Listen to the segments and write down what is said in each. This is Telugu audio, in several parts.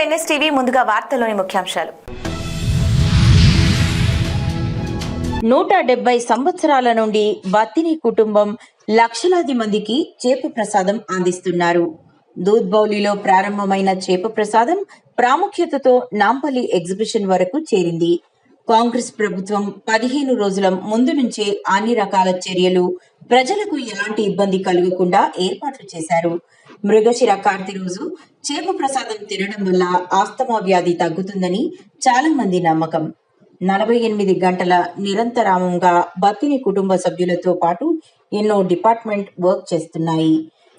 NSTV ముందుగా వార్తల్లోని ముఖ్యాంశాలు. 170 సంవత్సరాల నుండి బత్తిని కుటుంబం లక్షలాది మందికి చేప ప్రసాదం అందిస్తున్నారు. దూద్బౌలిలో ప్రారంభమైన చేప ప్రసాదం ప్రాముఖ్యతతో నాంపల్లి ఎగ్జిబిషన్ వరకు చేరింది. కాంగ్రెస్ ప్రభుత్వం 15 రోజుల ముందు నుంచే అన్ని రకాల చర్యలు ప్రజలకు ఎలాంటి ఇబ్బంది కలగకుండా ఏర్పాట్లు చేశారు. మృగశిర కార్తె రోజు చేప ప్రసాదం తినడం వల్ల ఆస్తమా వ్యాధి తగ్గుతుందని చాలా మంది నమ్మకం. 48 గంటల నిరంతరామంగా బత్తిని కుటుంబ సభ్యులతో పాటు ఎన్నో డిపార్ట్మెంట్ వర్క్ చేస్తున్నాయి.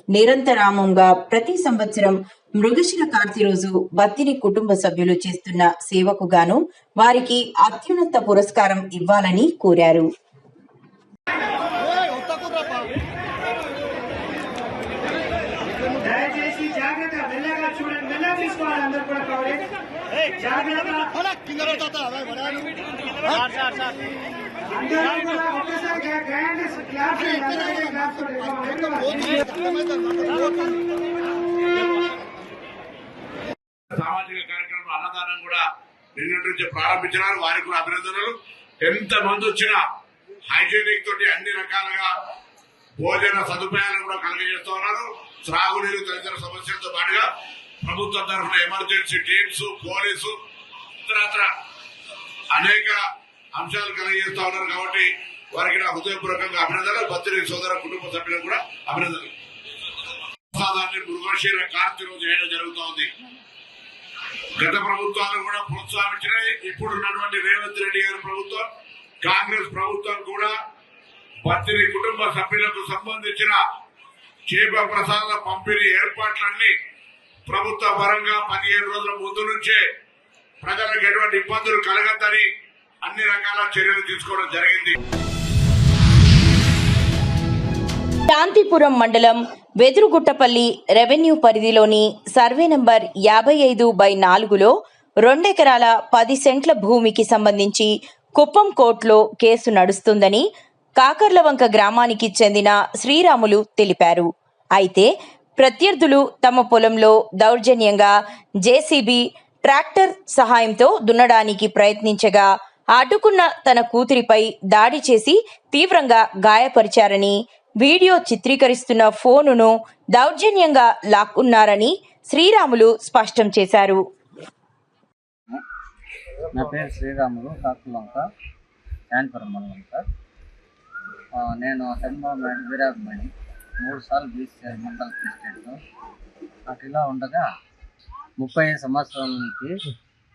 నిరంతరామంగా ప్రతి సంవత్సరం మృగశిర కార్తె రోజు బత్తిని కుటుంబ సభ్యులు చేస్తున్న సేవకు గాను వారికి అత్యున్నత పురస్కారం ఇవ్వాలని కోరారు. సామాజిక కార్యక్రమం అన్నదానం కూడా నిన్నటి నుంచి ప్రారంభించినారు. వారికి కూడా అభినందనలు. ఎంత మంది వచ్చినా హైజీనిక్ తోటి అన్ని రకాలుగా భోజన సదుపాయాలను కూడా కలిగజేస్తూ ఉన్నారు. త్రాగునీరు తదితర సమస్యలతో పాటుగా ప్రభుత్వం తరఫున ఎమర్జెన్సీ టీమ్స్, పోలీసు ఇతరత్ర అనేక అంశాలు కలిగజేస్తా ఉన్నారు. కాబట్టి వారికి నా హృదయపూర్వకంగా అభినందనలు. బత్తిని సోదర కుటుంబ సభ్యులకు కూడా అభినందనలు. ప్రసాదాన్ని మృగశిర కార్తె రోజు చేయడం జరుగుతోంది. గత ప్రభుత్వాలు కూడా ప్రోత్సహించినాయి. ఇప్పుడున్నటువంటి రేవంత్ రెడ్డి గారి ప్రభుత్వం, కాంగ్రెస్ ప్రభుత్వం కూడా బత్తిని కుటుంబ సభ్యులకు సంబంధించిన చేప ప్రసాద పంపిణీ ఏర్పాట్లన్నీ ప్రభుత్వ పరంగా 15 రోజుల ముందు నుంచే ప్రజలకు ఎటువంటి ఇబ్బందులు కలగద్దని అన్ని రకాల చర్యలు తీసుకోవడం జరిగింది. శాంతిపురం మండలం వెదురుగుట్టపల్లి రెవెన్యూ పరిధిలోని సర్వే నంబర్ 55/4లో 2 ఎకరాల 10 సెంట్ల భూమికి సంబంధించి కుప్పం కోర్టులో కేసు నడుస్తుందని కాకర్లవంక గ్రామానికి చెందిన శ్రీరాములు తెలిపారు. అయితే ప్రత్యర్థులు తమ పొలంలో దౌర్జన్యంగా జేసీబీ, ట్రాక్టర్ సహాయంతో దున్నడానికి ప్రయత్నించగా అడ్డుకున్న తన కూతురిపై దాడి చేసి తీవ్రంగా గాయపరిచారని, వీడియో చిత్రీకరిస్తున్న ఫోనును దౌర్జన్యంగా లాక్కున్నారని శ్రీరాములు స్పష్టం చేశారు. నా పేరు శ్రీరాములు, కాకులంక, శాంతిపురం మండలం సార్. నేను చంద్రబాబు నాయుడు వీరాభిమాని, 3 సార్లు బీసీ మండల ప్రెసిడెంట్. నాకు ఇలా ఉండగా 35 సంవత్సరాల నుంచి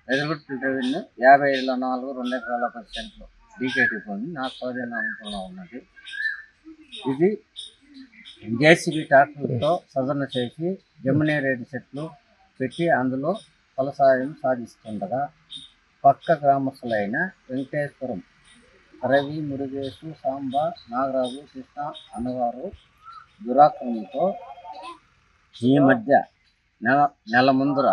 వెదురుగుట్ట రెవెన్యూ 55/4 2 ఎకరాల 10 సెంట్లు డీకేటీ భూమి నా స్వాధీనంలో ఉన్నది. ఇది జేసీబీ ట్రాక్టర్తో సదరణ చేసి జమునేరేడు చెట్లు పెట్టి అందులో ఫలసాయం సాధిస్తుండగా పక్క గ్రామస్తులైన వెంకటేశ్వరం, రవి, మురుగేశు, సాంబ, నాగరాజు, కృష్ణ అన్నగారు దురాక్రమంతో ఈ మధ్య నెల ముందర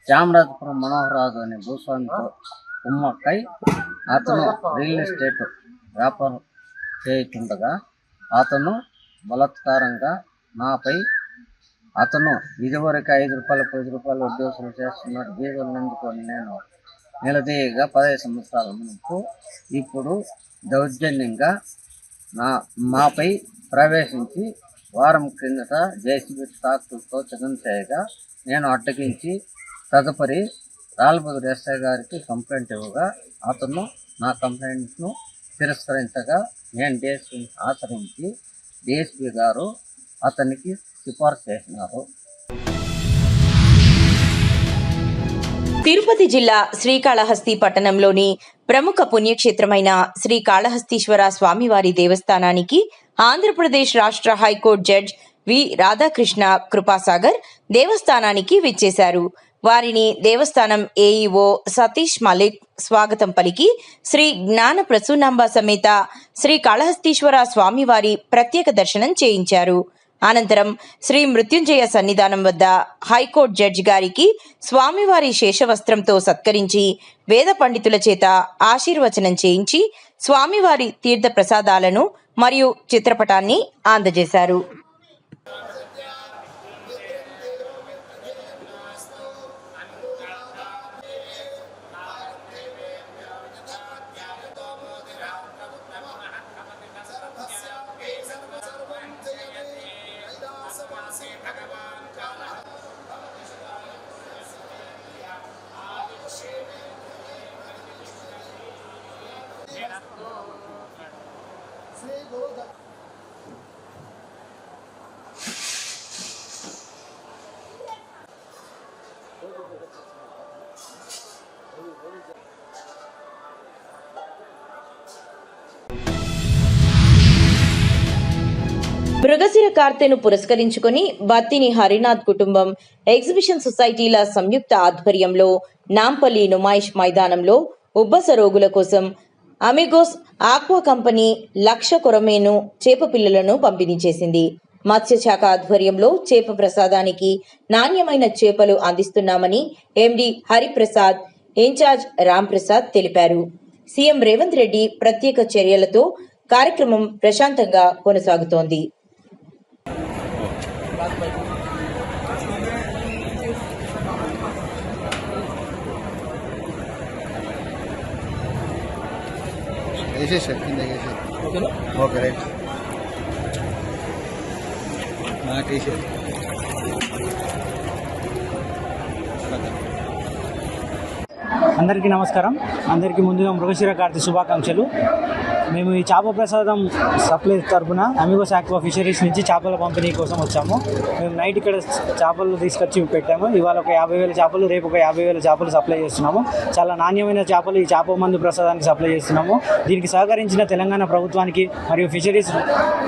శ్యామరాజపురం మనోహరరాజు అనే భూస్వామితో కుమ్మక్కై అతను రియల్ ఎస్టేట్ వ్యాపారం చేయుతుండగా అతను బలాత్కారంగా నాపై అతను ఇదివరకు 5 రూపాయలు 10 రూపాయలు వడ్డీ వసూలు చేస్తున్నాడు. బీదలు ఎందుకొని నేను నిలదీయగా 15 సంవత్సరాల ముందు ఇప్పుడు దౌర్జన్యంగా మాపై ప్రవేశించి వారం క్రిందట జేసీబీ ట్రాక్టర్తో చదును చేయగా నేను అడ్డగించి తదుపరి రాళ్ళబుదూరు ఎస్ఐ గారికి కంప్లైంట్ ఇవ్వగా అతను నా కంప్లైంట్ను తిరస్కరించగా నేను డిఎస్పీని ఆచరించి డిఎస్పీ గారు అతనికి సిఫార్సు చేసినారు. తిరుపతి జిల్లా శ్రీకాళహస్తి పట్టణంలోని ప్రముఖ పుణ్యక్షేత్రమైన శ్రీకాళహస్తీశ్వర స్వామివారి దేవస్థానానికి ఆంధ్రప్రదేశ్ రాష్ట్ర హైకోర్టు జడ్జ్ వి రాధాకృష్ణ కృపాసాగర్ దేవస్థానానికి విచ్చేశారు. వారిని దేవస్థానం ఏఈఓ సతీష్ మలిక్ స్వాగతం పలికి శ్రీ జ్ఞాన ప్రసూనాంబ సమేత శ్రీ కాళహస్తీశ్వర స్వామివారి ప్రత్యేక దర్శనం చేయించారు. అనంతరం శ్రీ మృత్యుంజయ సన్నిధానం వద్ద హైకోర్టు జడ్జి గారికి స్వామివారి శేషవస్త్రంతో సత్కరించి వేద పండితుల చేత ఆశీర్వచనం చేయించి స్వామివారి తీర్థ ప్రసాదాలను మరియు చిత్రపటాన్ని అందజేశారు. మృగశిర కార్తెను పురస్కరించుకొని బత్తిని హరినాథ్ కుటుంబం ఎగ్జిబిషన్ సొసైటీల సంయుక్త ఆధ్వర్యంలో నాంపల్లి నుమాయిష్ మైదానంలో ఉబ్బస రోగుల కోసం అమిగోస్ ఆక్వా కంపెనీ 1,00,000 కొరమేను చేప పిల్లలను పంపిణీ చేసింది. మత్స్యశాఖ ఆధ్వర్యంలో చేప ప్రసాదానికి నాణ్యమైన చేపలు అందిస్తున్నామని ఎండి హరిప్రసాద్, ఇన్ఛార్జ్ రామ్ ప్రసాద్ తెలిపారు. సీఎం రేవంత్ రెడ్డి ప్రత్యేక చర్యలతో కార్యక్రమం ప్రశాంతంగా కొనసాగుతోంది. ఓకే రైట్ అందరికీ నమస్కారం. అందరికీ ముందుగా మృగశిర కార్తె శుభాకాంక్షలు. మేము ఈ చేప ప్రసాదం సప్లై తరఫున అమిగోస్ ఆక్వా ఫిషరీస్ నుంచి చేపల పంపిణీ కోసం వచ్చాము. మేము నైట్ ఇక్కడ చేపలు తీసుకొచ్చి పెట్టాము. ఇవాళ ఒక 50,000 చేపలు, రేపు ఒక 50,000 చేపలు సప్లై చేస్తున్నాము. చాలా నాణ్యమైన చేపలు ఈ చేప మందు ప్రసాదానికి సప్లై చేస్తున్నాము. దీనికి సహకరించిన తెలంగాణ ప్రభుత్వానికి మరియు ఫిషరీస్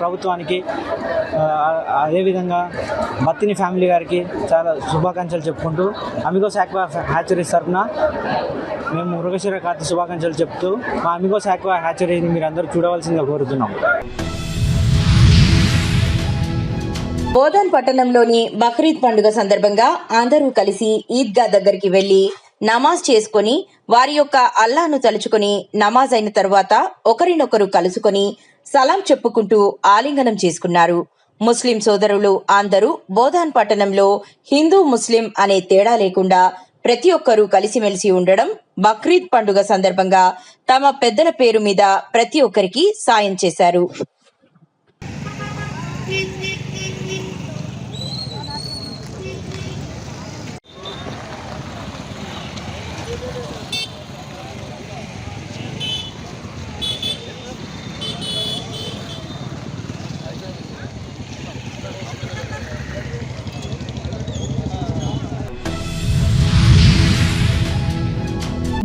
ప్రభుత్వానికి, అదేవిధంగా బత్తిని ఫ్యామిలీ గారికి చాలా శుభాకాంక్షలు చెప్పుకుంటూ అమిగోస్ ఆక్వా హ్యాచరీస్ తరఫున మేము మృగశిర కార్తె శుభాకాంక్షలు చెప్తూ మా అమిగోస్ ఆక్వా హ్యాచరీని మీరు అందరూ చూడవలసిందిగా కోరుతున్నాం. బోధన్ పట్టణంలోని బక్రీద్ పండుగ సందర్భంగా అందరూ కలిసి ఈద్గా దగ్గరికి వెళ్లి నమాజ్ చేసుకుని వారి యొక్క అల్లాను తలుచుకుని నమాజ్ అయిన తర్వాత ఒకరినొకరు కలుసుకొని సలాం చెప్పుకుంటూ ఆలింగనం చేసుకున్నారు. ముస్లిం సోదరులు అందరూ బోధన్ పట్టణంలో హిందూ ముస్లిం అనే తేడా లేకుండా ప్రతి ఒక్కరూ కలిసిమెలిసి ఉండడం, బక్రీద్ పండుగ సందర్భంగా తమ పెద్దల పేరు మీద ప్రతి ఒక్కరికి సాయం చేశారు.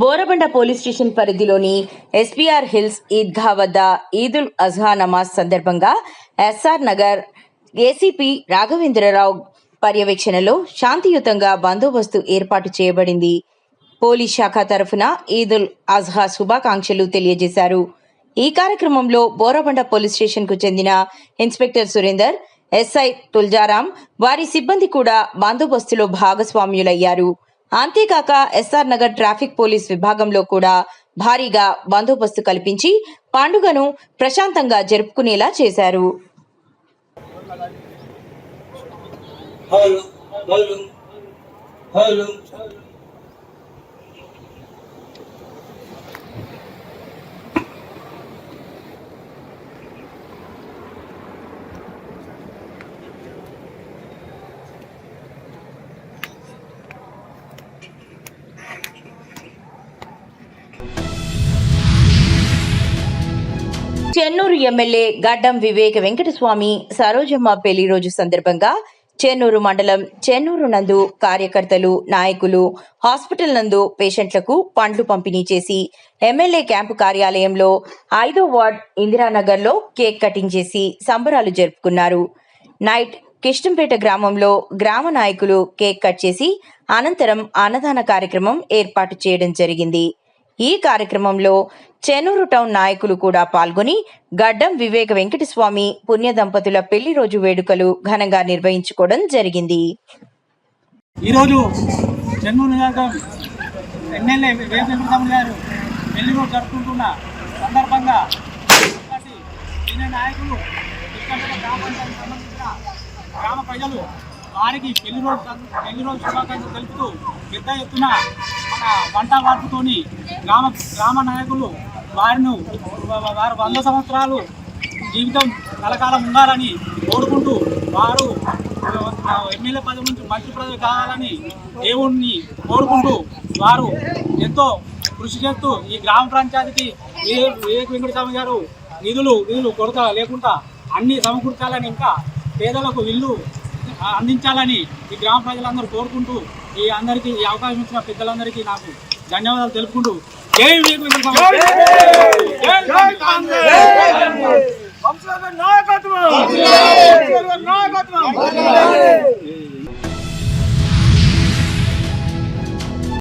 బోరబండ పోలీస్ స్టేషన్ పరిధిలోని ఎస్పీఆర్ హిల్స్ ఈద్గా వద్ద ఈదుల్ అజ్హా నమాజ్ సందర్భంగా ఎస్ఆర్ నగర్ ఏసీపీ రాఘవేంద్రరావు పర్యవేక్షణలో శాంతియుతంగా బందోబస్తు ఏర్పాటు చేయబడింది. పోలీస్ శాఖ తరఫున ఈదుల్ అజ్హా శుభాకాంక్షలు తెలియజేశారు. ఈ కార్యక్రమంలో బోరబండ పోలీస్ స్టేషన్ కు చెందిన ఇన్స్పెక్టర్ సురేందర్, ఎస్ఐ తుల్జారాం, వారి సిబ్బంది కూడా బందోబస్తులో భాగస్వామ్యులయ్యారు. అంతేకాక ఎస్ఆర్ నగర్ ట్రాఫిక్ పోలీస్ విభాగంలో కూడా భారీగా బందోబస్తు కల్పించి పండుగను ప్రశాంతంగా జరుపుకునేలా చేశారు. చెన్నూరు ఎమ్మెల్యే గడ్డం వివేక్ వెంకటస్వామి సరోజమ్మ పెళ్లి రోజు సందర్భంగా చెన్నూరు మండలం చెన్నూరు నందు కార్యకర్తలు, నాయకులు హాస్పిటల్ నందు పేషెంట్లకు పండ్లు పంపిణీ చేసి ఎమ్మెల్యే క్యాంపు కార్యాలయంలో 5వ వార్డ్ ఇందిరానగర్లో కేక్ కటింగ్ చేసి సంబరాలు జరుపుకున్నారు. నైట్ కిష్టంపేట గ్రామంలో గ్రామ నాయకులు కేక్ కట్ చేసి అనంతరం అన్నదాన కార్యక్రమం ఏర్పాటు చేయడం జరిగింది. ఈ కార్యక్రమంలో చెన్నూరు టౌన్ నాయకులు కూడా పాల్గొని గడ్డం వివేక వెంకటస్వామి పుణ్య దంపతుల పెళ్లి రోజు వేడుకలు ఘనంగా నిర్వహించుకోవడం జరిగింది. ఈరోజు చెన్నూరు నియోజకవర్గం ఎమ్మెల్యే వివేక వెంకటస్వామి గారు పెళ్లి రోజు జరుపుకుంటున్న సందర్భంగా సీనియర్ నాయకులు గ్రామ ప్రజలు వారికి పెళ్లి రోజు శుభాకాంక్షలు తెలుపుతూ పెద్ద ఎత్తున మన వంట వార్పుతోని గ్రామ నాయకులు వారి 100 సంవత్సరాలు జీవితం కలకాలం ఉండాలని కోరుకుంటూ వారు ఎమ్మెల్యే పదవి నుంచి మంత్రి పదవి కావాలని దేవుణ్ణి కోరుకుంటూ వారు ఎంతో కృషి చేస్తూ ఈ గ్రామ పంచాయతీకి వివేక వెంకటస్వామి గారు నిధులు కొరత లేకుండా అన్ని సమకూర్చాలని, ఇంకా పేదలకు ఇల్లు అందించాలని ఈ గ్రామ ప్రజలందరూ కోరుకుంటూ ఈ అవకాశం ఇచ్చిన పెద్దలందరికీ నాకు ధన్యవాదాలు తెలుపుకుంటూ జై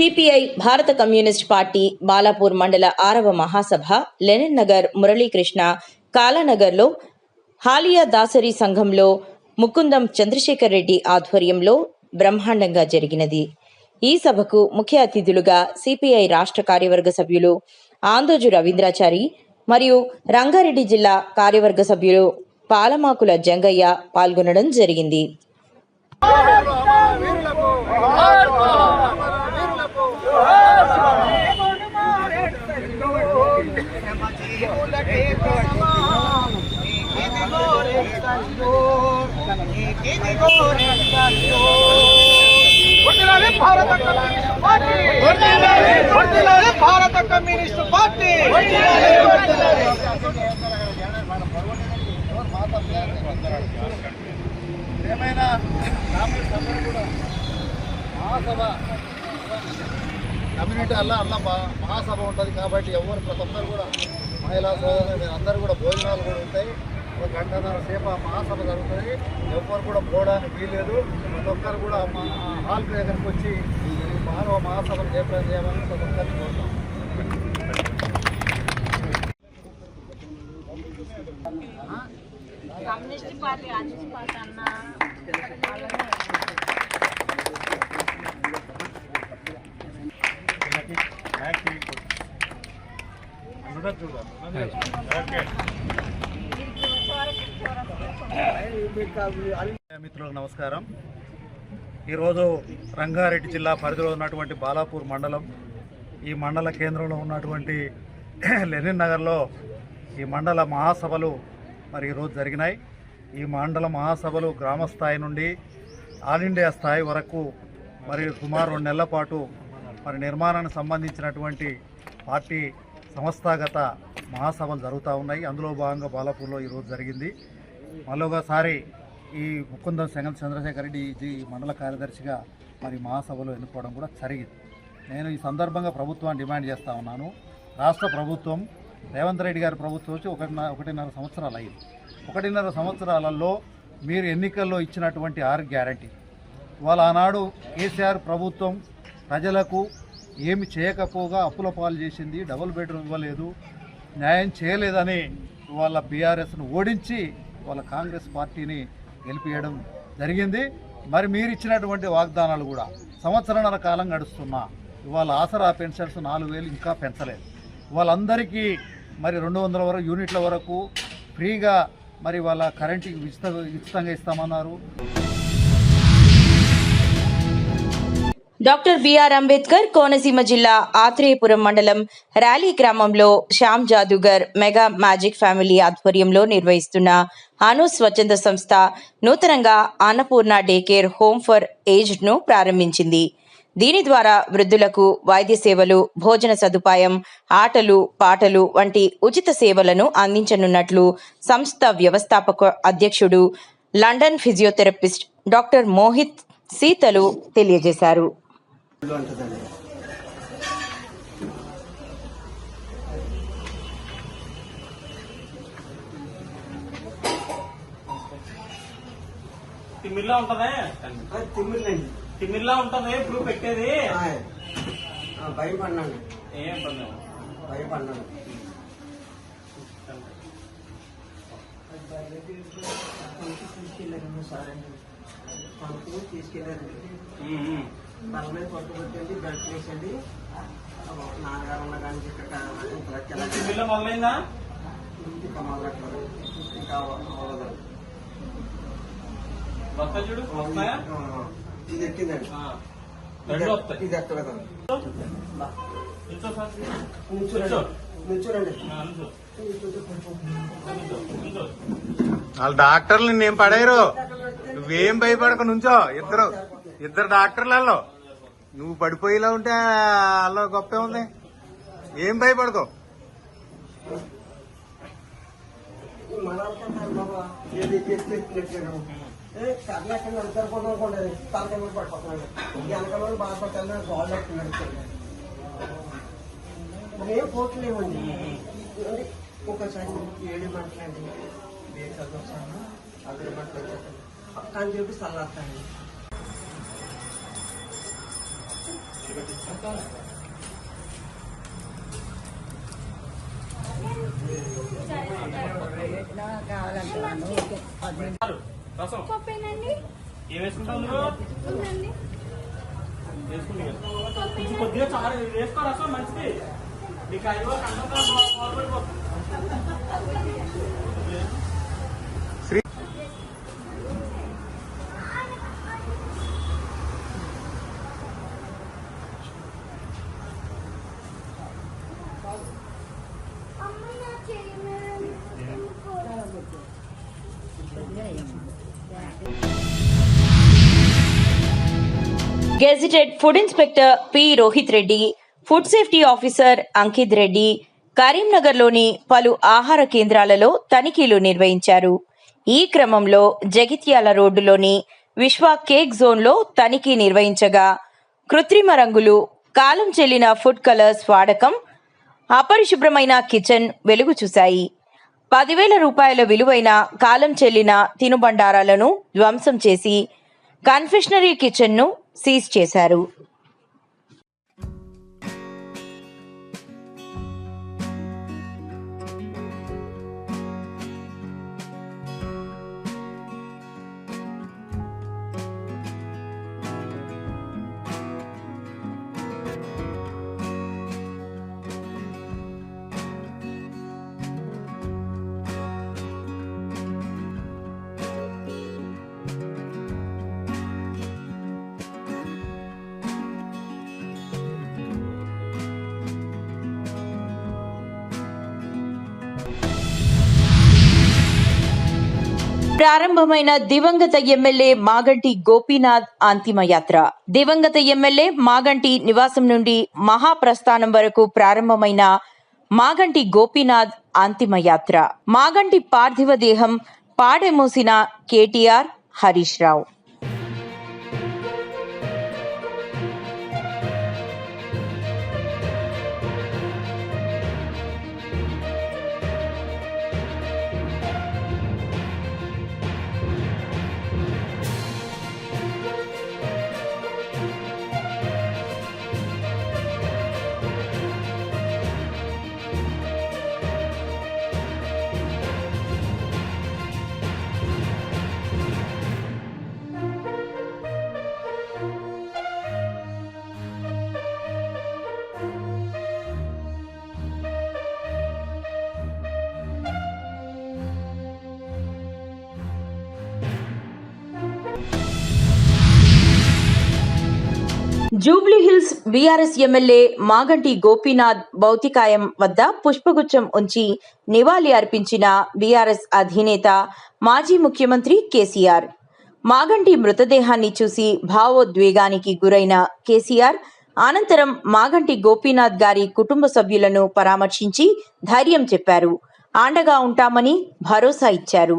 సిపిఐ భారత కమ్యూనిస్ట్ పార్టీ బాలాపూర్ మండల 6వ మహాసభ లెనిన్ నగర్ మురళీకృష్ణ కాలానగర్లో హాలియా దాసరి సంఘంలో ముకుందం చంద్రశేఖర్ రెడ్డి ఆధ్వర్యంలో బ్రహ్మాండంగా జరిగినది. ఈ సభకు ముఖ్య అతిథులుగా సిపిఐ రాష్ట్ర కార్యవర్గ సభ్యులు ఆందోజు రవీంద్రాచారి మరియు రంగారెడ్డి జిల్లా కార్యవర్గ సభ్యులు పాలమాకుల జంగయ్య పాల్గొనడం జరిగింది. భారత కమ్యూనిస్ట్ పార్టీ ఏమైనా మహాసభ కమ్యూనిటీ అలా మహాసభ ఉంటుంది కాబట్టి ఎవరు ప్రతి ఒక్కరు కూడా మహిళా సోదరులు అందరూ కూడా భోజనాలు కూడా ఉంటాయి. ఒక గంటన్నర సేపు ఆ మహాసభ జరుగుతుంది. ఎవరు కూడా పోవడానికి వీలేదు. ప్రతి ఒక్కరు కూడా హాల్ దగ్గరికి వచ్చి ఈ మహాసభను జయప్రదం చేయమని ప్రతి ఒక్కరిని కోరుతాం. కమ్యూనిస్ట్ పార్టీ అన్న మిత్రులకు నమస్కారం. ఈరోజు రంగారెడ్డి జిల్లా పరిధిలో ఉన్నటువంటి బాలాపూర్ మండలం, ఈ మండల కేంద్రంలో ఉన్నటువంటి లెనిన్ నగర్లో ఈ మండల మహాసభలు మరి ఈరోజు జరిగినాయి. ఈ మండల మహాసభలు గ్రామ స్థాయి నుండి ఆల్ ఇండియా స్థాయి వరకు మరి సుమారు 2 నెలల పాటు మరి నిర్మాణానికి సంబంధించినటువంటి పార్టీ సంస్థాగత మహాసభలు జరుగుతూ ఉన్నాయి. అందులో భాగంగా బాలాపూర్లో ఈరోజు జరిగింది. మళ్ళొకసారి ఈ ముకుందం చంద్రశేఖర్ రెడ్డి ఈ మండల కార్యదర్శిగా మరి మహాసభలో ఎన్నుకోవడం కూడా జరిగింది. నేను ఈ సందర్భంగా ప్రభుత్వాన్ని డిమాండ్ చేస్తూ ఉన్నాను. రాష్ట్ర ప్రభుత్వం రేవంత్ రెడ్డి గారి ప్రభుత్వం వచ్చి 1.5 సంవత్సరాలు అయింది. 1.5 సంవత్సరాలలో మీరు ఎన్నికల్లో ఇచ్చినటువంటి 6 గ్యారంటీ వాళ్ళ ఆనాడు కేసీఆర్ ప్రభుత్వం ప్రజలకు ఏమి చేయకపోగా అప్పుల పాలు చేసింది, డబుల్ బెడ్రూమ్ ఇవ్వలేదు, న్యాయం చేయలేదని వాళ్ళ బీఆర్ఎస్ను ఓడించి వాళ్ళ కాంగ్రెస్ పార్టీని గెలిపియడం జరిగింది. మరి మీరు ఇచ్చినటువంటి వాగ్దానాలు కూడా సంవత్సరాల కాలం గడుస్తున్నా ఇవాళ ఆసరా పెన్షన్స్ 4,000 ఇంకా పెంచలేదు. వాళ్ళందరికీ మరి 200 వరకు యూనిట్ల వరకు ఫ్రీగా మరి వాళ్ళ కరెంటుకి ఉచితంగా ఇస్తామన్నారు. డాక్టర్ బిఆర్ అంబేద్కర్ కోనసీమ జిల్లా ఆత్రేయపురం మండలం ర్యాలీ గ్రామంలో శ్యామ్ జాదూగర్ మెగా మ్యాజిక్ ఫ్యామిలీ ఆధ్వర్యంలో నిర్వహిస్తున్న అను స్వచ్ఛంద సంస్థ నూతనంగా Annapurna day care home for aged ను ప్రారంభించింది. దీని ద్వారా వృద్ధులకు వైద్య సేవలు, భోజన సదుపాయం, ఆటలు, పాటలు వంటి ఉచిత సేవలను అందించనున్నట్లు సంస్థ వ్యవస్థాపక అధ్యక్షుడు లండన్ ఫిజియోథెరపిస్ట్ డాక్టర్ మోహిత్ సీతలు తెలియజేశారు. తిమ్మిర్లా ఉంటదే తిమ్మిర్లా ఉంటది ఇప్పుడు పెట్టేది భయపడినాను ఏం పని భయపడినాను తీసుకెళ్ళారండి. తల మీద పట్టుకొచ్చండి, బెల్ట్ వేసండి. నాన్నగారు ఉన్న కానీ ఇక్కడ మొదలైందా ఇంకా మొదలెట్టారు. ఇంకా అవ్వదు. చూడు వస్తాయా? ఇది ఎక్కిందండి. ఇది ఎక్కలేదండి. నుంచోరండి. వాళ్ళ డాక్టర్లు నిన్నేం పడేరు, నువ్వేం భయపడక నుంచో. ఇద్దరు డాక్టర్లలో నువ్వు పడిపోయేలా ఉంటే వాళ్ళ గొప్పే ఉంది. ఏం భయపడకో. అలాంటారు బాబా ఏది పెట్టారు కర్ణాటక నడుపుకోవడం అనుకోండి తలకమ్మ పడిపోతున్నాడు వెనకాల బాధపడతాను గోల్డ్ ఎక్కడ నడుపుతాడు ఏం పోట్లేమండి ఒకసారి 7 గంటలండి వేరు చదువుతాను 6 గంటలు వచ్చేస్తాను అని చెప్పి చల్లాస్తాను. పప్పేనండి ఏం వేసుకుంటావు ఉందండి కొద్దిగా చాలా వేసుకో రసం మంచిది నీకు అయ్యో gazetted food inspector P Rohit Reddy, food safety officer Ankit Reddy కరీంనగర్లోని పలు ఆహార కేంద్రాలలో తనిఖీలు నిర్వహించారు. ఈ క్రమంలో జగిత్యాల రోడ్డులోని విశ్వ కేక్ జోన్లో తనిఖీ నిర్వహించగా కృత్రిమ రంగులు, కాలం చెల్లిన ఫుడ్ కలర్స్ వాడకం, అపరిశుభ్రమైన కిచెన్ వెలుగు చూశాయి. 10,000 రూపాయల విలువైన కాలం చెల్లిన తినుబండారాలను ధ్వంసం చేసి కన్ఫెషనరీ కిచెన్ను సీజ్ చేశారు. ప్రారంభమైన దివంగత ఎమ్మెల్యే మాగంటి గోపీనాథ్ అంతిమయాత్ర. దివంగత ఎమ్మెల్యే మాగంటి నివాసం నుండి మహాప్రస్థానం వరకు ప్రారంభమైన మాగంటి గోపీనాథ్ అంతిమయాత్ర. మాగంటి పార్థివ దేహం పాడెమోసిన కేటీఆర్, హరీష్ రావు. జూబ్లీహిల్స్ బీఆర్ఎస్ ఎమ్మెల్యే మాగంటి గోపీనాథ్ భౌతికాయం వద్ద పుష్పగుచ్చం ఉంచి నివాళి అర్పించిన బీఆర్ఎస్ అధినేత మాజీ ముఖ్యమంత్రి కేసీఆర్. మాగంటి మృతదేహాన్ని చూసి భావోద్వేగానికి గురైన కేసీఆర్ అనంతరం మాగంటి గోపీనాథ్ గారి కుటుంబ సభ్యులను పరామర్శించి ధైర్యం చెప్పారు. అండగా ఉంటామని భరోసా ఇచ్చారు.